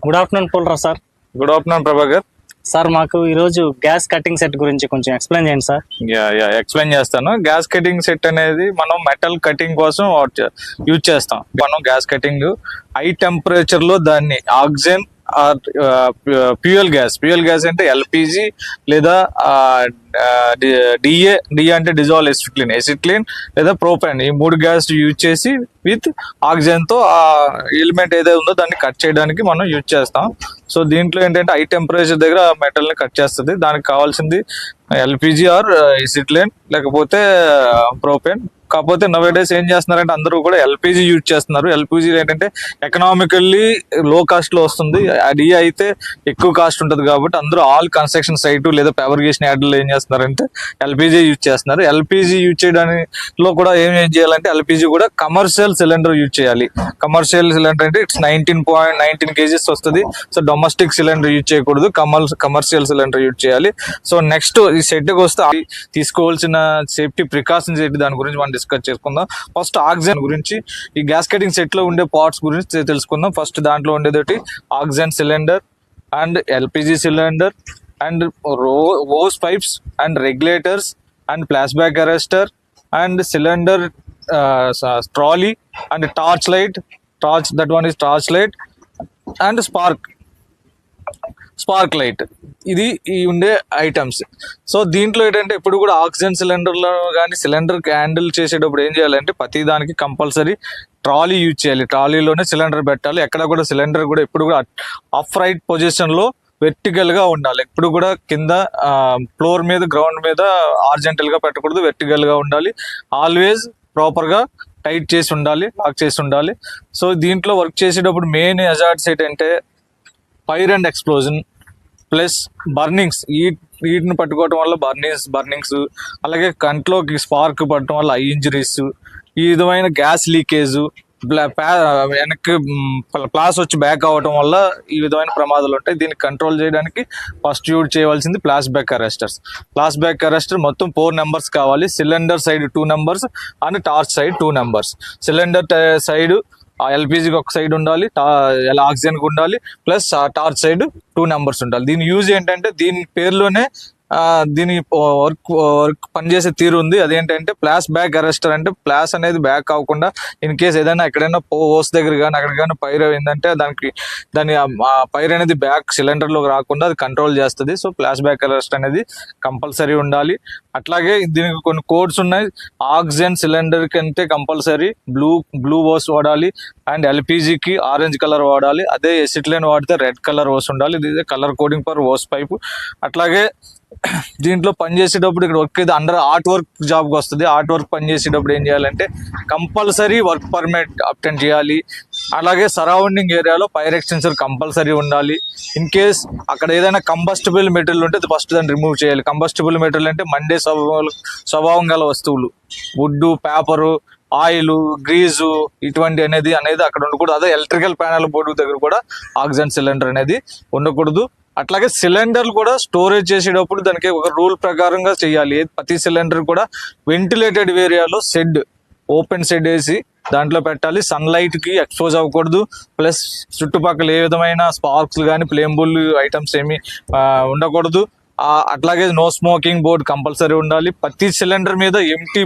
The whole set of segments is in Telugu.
Good afternoon Pullarao sir. Good afternoon Prabhakar. Sir మాకు ఈరోజు గ్యాస్ కటింగ్ సెట్ గురించి కొంచెం ఎక్స్ప్లెయిన్ చేయండి సార్. ఎక్స్ప్లెయిన్ చేస్తాను. గ్యాస్ కటింగ్ సెట్ అనేది మనం మెటల్ కటింగ్ కోసం యూజ్ చేస్తాం. మనం గ్యాస్ కటింగ్ హై టెంపరేచర్ లో దాన్ని ఆక్సిజన్ ఫ్యూయల్ గ్యాస్ అంటే ఎల్పిజి లేదా డిఏ అంటే డిజాల్వ్ ఎసిట్లిన్ లేదా ప్రోపెన్, ఈ 3 గ్యాస్ యూజ్ చేసి విత్ ఆక్సిజన్ తో ఆ ఎలిమెంట్ ఏదైతే ఉందో దాన్ని కట్ చేయడానికి మనం యూజ్ చేస్తాం. సో దీంట్లో ఏంటంటే హై టెంపరేచర్ దగ్గర మెటల్ ని కట్ చేస్తుంది. దానికి కావాల్సింది ఎల్పిజి ఆర్ ఎసిట్లిన్ లేకపోతే ప్రోపెన్. కాకపోతే నవేడేస్ ఏం చేస్తున్నారంటే అందరూ కూడా ఎల్పిజి యూజ్ చేస్తున్నారు. ఎల్పిజి ఏంటంటే ఎకనామికల్లీ లో కాస్ట్ లో వస్తుంది. అది అయితే ఎక్కువ కాస్ట్ ఉంటుంది కాబట్టి అందరూ ఆల్ కన్స్ట్రక్షన్ సైట్ లేదా ఫాబ్రికేషన్ యార్డ్లో ఏం చేస్తున్నారంటే ఎల్పిజి యూజ్ చేస్తున్నారు. ఎల్పిజి యూజ్ చేయడంలో కూడా ఏం చేయాలంటే ఎల్పిజి కూడా కమర్షియల్ సిలిండర్ యూజ్ చేయాలి. కమర్షియల్ సిలిండర్ అంటే ఇట్స్ 19.19 kgs వస్తుంది. సో డొమెస్టిక్ సిలిండర్ యూజ్ చేయకూడదు, కమర్షియల్ సిలిండర్ యూజ్ చేయాలి. సో నెక్స్ట్ ఈ సెట్కి వస్తే తీసుకోవాల్సిన సేఫ్టీ ప్రికాషన్స్ ఏంటి దాని గురించి మనం డిస్కస్ చేసుకుందాం. ఫస్ట్ ఆక్సిజన్ గురించి, ఈ గ్యాస్ కటింగ్ సెట్ లో ఉండే పార్ట్స్ గురించి తెలుసుకుందాం. ఫస్ట్ దాంట్లో ఉండేది oxygen cylinder and LPG cylinder and hose pipes and regulators and flashback arrester and cylinder trolley and torch light and spark light. ఇది ఉండే ఐటమ్స్. సో దీంట్లో ఏంటంటే ఇప్పుడు కూడా ఆక్సిజన్ సిలిండర్లో కానీ సిలిండర్ హ్యాండిల్ చేసేటప్పుడు ఏం చేయాలంటే ప్రతి దానికి కంపల్సరీ ట్రాలీ యూజ్ చేయాలి. ట్రాలీలోనే సిలిండర్ పెట్టాలి. ఎక్కడ కూడా సిలిండర్ కూడా ఎప్పుడు కూడా అప్ రైట్ పొజిషన్ లో వెర్టికల్ గా ఉండాలి. ఎప్పుడు కూడా కింద ఫ్లోర్ మీద గ్రౌండ్ మీద హారిజాంటల్ గా పెట్టకూడదు, వెర్టికల్ గా ఉండాలి. ఆల్వేస్ ప్రాపర్ గా టైట్ చేసి ఉండాలి, లాక్ చేసి ఉండాలి. సో దీంట్లో వర్క్ చేసేటప్పుడు మెయిన్ హజార్డ్స్ ఏంటంటే fire and explosion plus burnings. వీటిని పట్టుకోవటం వల్ల బర్నింగ్స్, అలాగే కంట్లోకి స్పార్క్ పడటం వల్ల ఐ ఇంజరీస్, ఈ విధమైన గ్యాస్ లీకేజ్, వెనక్కి ప్లాస్ వచ్చి బ్యాక్ అవ్వటం వల్ల ఈ విధమైన ప్రమాదాలు ఉంటాయి. దీన్ని కంట్రోల్ చేయడానికి ఫస్ట్ యూజ్ చేయవలసింది ఫ్లాష్ బ్యాక్ అరెస్టర్. మొత్తం 4 numbers కావాలి. Cylinder side 2 numbers and torch side 2 numbers. Cylinder side ఎల్పిజికి ఒక సైడ్ ఉండాలి, ఆక్సిజన్కి ఉండాలి, ప్లస్ టార్చ్ సైడ్ 2 numbers ఉండాలి. దీని యూజ్ ఏంటంటే దీని పేరులోనే దీని వర్క్ పనిచేసే తీరు ఉంది. అదేంటంటే ఫ్లాష్ బ్యాక్ అరెస్టర్ అంటే ఫ్లాష్ అనేది బ్యాక్ అవ్వకుండా ఇన్ కేస్ ఏదైనా ఎక్కడైనా హోస్ దగ్గర కానీ అక్కడ కానీ ఫైర్ అయిందంటే దాని ఫైర్ అనేది బ్యాక్ సిలిండర్ లోకి రాకుండా అది కంట్రోల్ చేస్తుంది. సో ఫ్లాష్ బ్యాక్ అరెస్ట్ అనేది కంపల్సరీ ఉండాలి. అట్లాగే దీనికి కొన్ని కోడ్స్ ఉన్నాయి. ఆక్సిజన్ సిలిండర్ కంటే కంపల్సరీ బ్లూ హోస్ వాడాలి అండ్ ఎల్పిజికి ఆరెంజ్ కలర్ వాడాలి. అదే ఎసిట్లిన్ వాడితే రెడ్ కలర్ హోస్ ఉండాలి. ఇది colour coding for hose pipe. అట్లాగే దీంట్లో పనిచేసేటప్పుడు ఇక్కడ వర్క్ అయితే అండర్ ఆర్ట్ వర్క్ జాబ్కి వస్తుంది. ఆర్ట్ వర్క్ పనిచేసేటప్పుడు ఏం చేయాలంటే కంపల్సరీ వర్క్ పర్మిట్ అబ్టెన్ చేయాలి. అలాగే సరౌండింగ్ ఏరియాలో ఫైర్ ఎక్స్టెన్సర్ కంపల్సరీ ఉండాలి. ఇన్ కేస్ అక్కడ ఏదైనా కంబస్టబుల్ మెటీరియల్ ఉంటే ఫస్ట్ దాన్ని రిమూవ్ చేయాలి. కంబస్టబుల్ మెటీరియల్ అంటే మండే స్వభావం గల వస్తువులు, వుడ్, పేపరు, ఆయిల్, గ్రీజు ఇటువంటి అనేది అక్కడ ఉండకూడదు. అదే ఎలక్ట్రికల్ ప్యానల్ బోర్డు దగ్గర కూడా ఆక్సిజన్ సిలిండర్ అనేది ఉండకూడదు. అట్లాగే సిలిండర్లు కూడా స్టోరేజ్ చేసేటప్పుడు దానికి ఒక రూల్ ప్రకారంగా చేయాలి. ప్రతి సిలిండర్ కూడా వెంటిలేటెడ్ ఏరియాలో ఓపెన్ షెడ్ వేసి దాంట్లో పెట్టాలి. సన్లైట్ కి ఎక్స్పోజ్ అవ్వకూడదు. ప్లస్ చుట్టుపక్కల ఏ విధమైన స్పార్క్స్ కానీ ఫ్లేమబుల్ ఐటమ్స్ ఏమి ఉండకూడదు. అట్లాగే నో స్మోకింగ్ బోర్డ్ కంపల్సరీ ఉండాలి. ప్రతి సిలిండర్ మీద ఎంటీ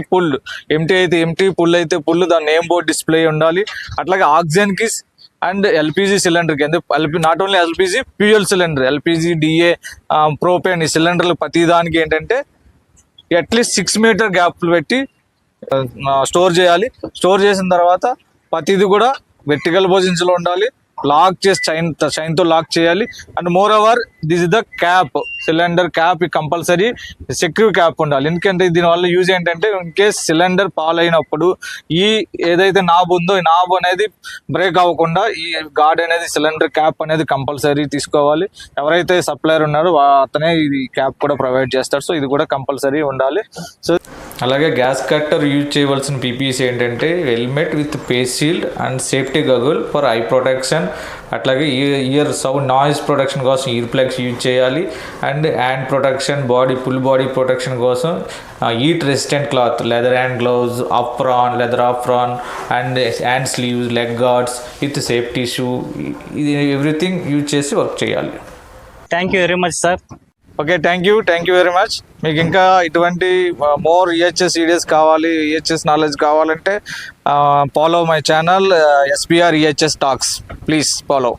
పుల్ అయితే దాని నేమ్ బోర్డ్ డిస్ప్లే ఉండాలి. అట్లాగే ఆక్సిజన్ కి అండ్ ఎల్పిజి సిలిండర్ కి not only LPG, fuel cylinder, LPG, DA, propane, ఈ సిలిండర్లు ప్రతి దానికి ఏంటంటే అట్లీస్ట్ 6 meter గ్యాప్లు పెట్టి స్టోర్ చేయాలి. స్టోర్ చేసిన తర్వాత ప్రతిది కూడా వెర్టికల్ పొజిషన్లో ఉండాలి. లాక్ చేసి చైన్ తో లాక్ చేయాలి. And more over this is the cap, cylinder cap compulsory secure cap ఉండాలి. ఎందుకంటే దీనివల్ల యూజ్ ఏంటంటే ఇన్ కేస్ సిలిండర్ పాలైనప్పుడు ఈ ఏదైతే నాబ్ ఉందో ఈ నాబ్ అనేది బ్రేక్ అవ్వకుండా ఈ గార్డ్ అనేది సిలిండర్ క్యాప్ అనేది కంపల్సరీ తీసుకోవాలి. ఎవరైతే సప్లయర్ ఉన్నారో అతనే ఇది క్యాప్ కూడా ప్రొవైడ్ చేస్తారు. సో ఇది కూడా కంపల్సరీ ఉండాలి. సో అలాగే గ్యాస్ కట్టర్ యూజ్ చేయవలసిన పీపీస్ ఏంటంటే helmet with face shield and safety goggle for eye protection అట్లాగే ఇయర్ సౌండ్ నాయిస్ ప్రొటెక్షన్ కోసం ఇయర్ ప్లగ్స్ యూజ్ చేయాలి. And hand protection, full body protection కోసం heat resistant cloth, leather hand gloves, leather apron and hand sleeves, leg guards with safety shoe, ఇది ఎవ్రీథింగ్ యూజ్ చేసి వర్క్ చేయాలి. Thank you very much sir. Okay, thank you very much. మీకు ఇంకా ఇటువంటి మోర్ ఈహెచ్ఎస్ వీడియోస్ కావాలి, ఈహెచ్ఎస్ నాలెడ్జ్ కావాలంటే follow my channel SBR EHS talks. Please follow.